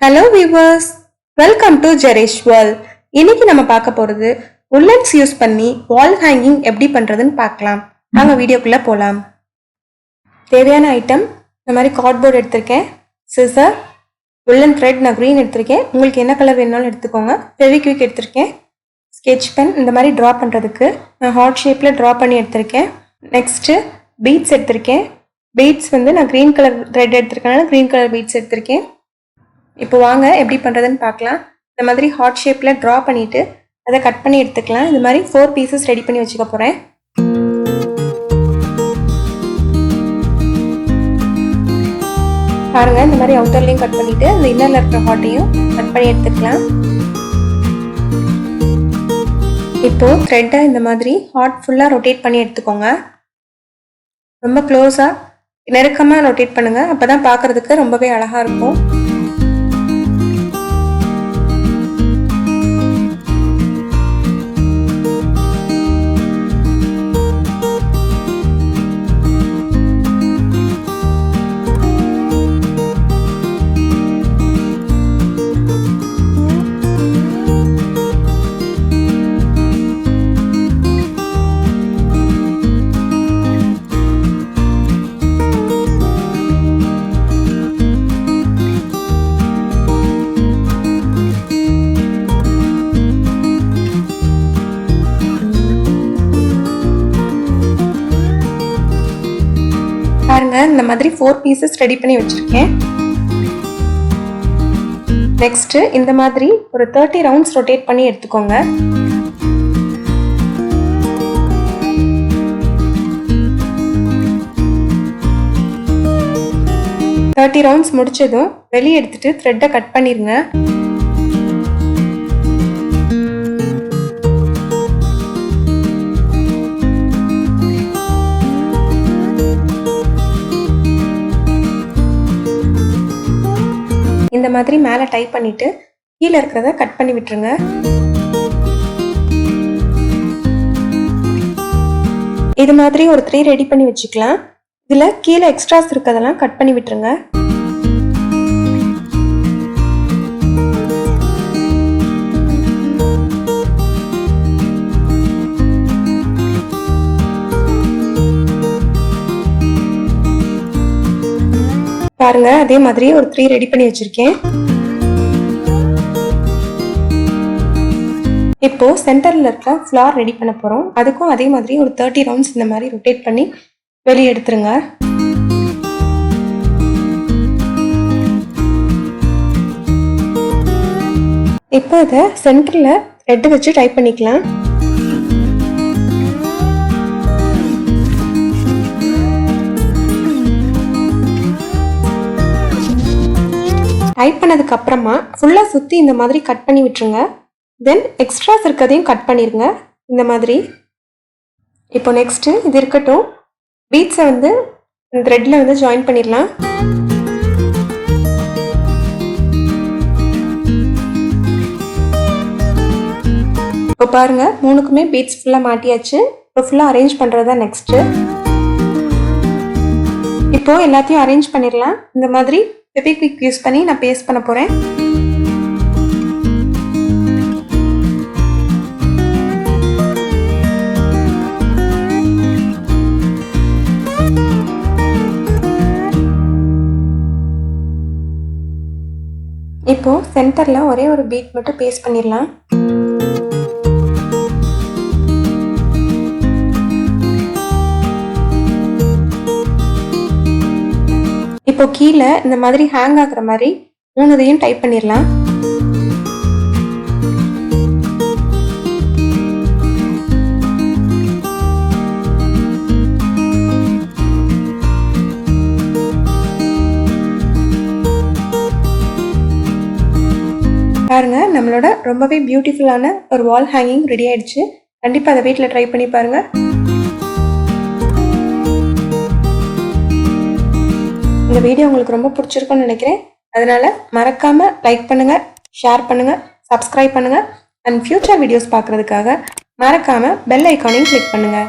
Hello viewers, welcome to Jerish World. இன்னைக்கு நம்ம பார்க்க போறது woolens யூஸ் பண்ணி wall hanging எப்படி பண்றதுன்னு பார்க்கலாம். வாங்க வீடியோக்குள்ள போலாம். தேவையான ஐட்டம் இந்த மாதிரி கார்ட்போர்ட் எடுத்திருக்கேன், scissor, woolen thread நான் green எடுத்திருக்கேன். உங்களுக்கு என்ன கலர் வேணாலும் எடுத்துக்கோங்க. fevikwik எடுத்திருக்கேன். sketch pen இந்த மாதிரி draw பண்றதுக்கு நான் heart shapeல draw பண்ணி எடுத்திருக்கேன். next beads எடுத்திருக்கேன். beads வந்து நான் green color thread எடுத்திருக்கனால green color beads எடுத்திருக்கேன். இப்போ வாங்க எப்படி பண்றதுன்னு பார்க்கலாம். இந்த மாதிரி ஹார்ட் ஷேப்ல டிரா பண்ணிட்டு அதை கட் பண்ணி எடுத்துக்கலாம். இந்த மாதிரி 4 பீசஸ் ரெடி பண்ணி வச்சுக்க போறேன். பாருங்க, இந்த மாதிரி அவுட்டர்லையும் கட் பண்ணிட்டு இந்த இன்னர்ல இருக்கிற ஹார்ட்டையும் கட் பண்ணி எடுத்துக்கலாம். இப்போ த்ரெட்டை இந்த மாதிரி ஹார்ட் ஃபுல்லா ரொட்டேட் பண்ணி எடுத்துக்கோங்க. ரொம்ப க்ளோஸா நெருக்கமா ரொட்டேட் பண்ணுங்க, அப்பதான் பார்க்கிறதுக்கு ரொம்பவே அழகா இருக்கும். பாருங்க, இந்த மாதிரி 4 பீசஸ் ரெடி பண்ணி வச்சிருக்கேன். நெக்ஸ்ட் இந்த மாதிரி ஒரு 30 ரவுண்ட்ஸ் ரொட்டேட் பண்ணி எடுத்துக்கோங்க. ரவுண்ட்ஸ் முடிச்சதும் வெளியே எடுத்துட்டு த்ரெட்டை கட் பண்ணிருங்க. இந்த மாதிரி மேலே டைப் பண்ணிட்டு கீழே இருக்கிறத கட் பண்ணி விட்டுருங்க. இது மாதிரி ஒரு 3 ரெடி பண்ணி வச்சுக்கலாம். இதுல கீழே எக்ஸ்ட்ராஸ் இருக்கிறதெல்லாம் கட் பண்ணி விட்டுருங்க. பாருங்க, அதே மாதிரி ஒரு 3 ரெடி பண்ணி வச்சிருக்கேன். இப்போ சென்டர்ல இருக்க ஃப்ளார் ரெடி பண்ண போறோம். அதுக்கும் அதே மாதிரி ஒரு 30 ரவுண்ட்ஸ் இந்த மாதிரி ரொட்டேட் பண்ணி வெளியே எடுத்துருங்க. இப்போ இதை சென்டர்ல த்ரெட் வச்சு டைப் பண்ணிக்கலாம். டைப் பண்ணதுக்கு அப்புறமா ஃபுல்லா சுத்தி இந்த மாதிரி கட் பண்ணி விட்டுருங்க. தென் எக்ஸ்ட்ராஸ் இருக்கிறதையும் கட் பண்ணிருங்க இந்த மாதிரி. இப்போ நெக்ஸ்ட் இது இருக்கட்டும், பீட்ஸை வந்து த்ரெட்ல வந்து ஜாயின் பண்ணிடலாம். இப்போ பாருங்க, 3க்குமே பீட்ஸ் ஃபுல்லா மாட்டியாச்சு. இப்போ ஃபுல்லா அரேஞ்ச் பண்றதா நெக்ஸ்ட். இப்போ எல்லாத்தையும் அரேஞ்ச் பண்ணிடலாம். இந்த மாதிரி ஃபெவிக்விக் யூஸ் பண்ணி நான் பேஸ்ட் பண்ண போறேன். இப்போ சென்டர்ல ஒரே ஒரு பீட் மட்டும் பேஸ்ட் பண்ணிடலாம். இப்போ கீழே இந்த மாதிரி ஹேங் ஆகுற மாதிரி 3தையும் டைப் பண்ணிடலாம். பாருங்க, நம்மளோட ரொம்பவே பியூட்டிஃபுல்லான ஒரு வால் ஹேங்கிங் ரெடி ஆயிடுச்சு. கண்டிப்பா அதை வீட்டில் ட்ரை பண்ணி பாருங்க. இந்த வீடியோ உங்களுக்கு ரொம்ப பிடிச்சிருக்கும்னு நினைக்கிறேன். அதனால மறக்காம லைக் பண்ணுங்க, ஷேர் பண்ணுங்க, சப்ஸ்கிரைப் பண்ணுங்க. அண்ட் ஃபியூச்சர் வீடியோஸ் பார்க்கறதுக்காக மறக்காம பெல் ஐகானையும் கிளிக் பண்ணுங்க.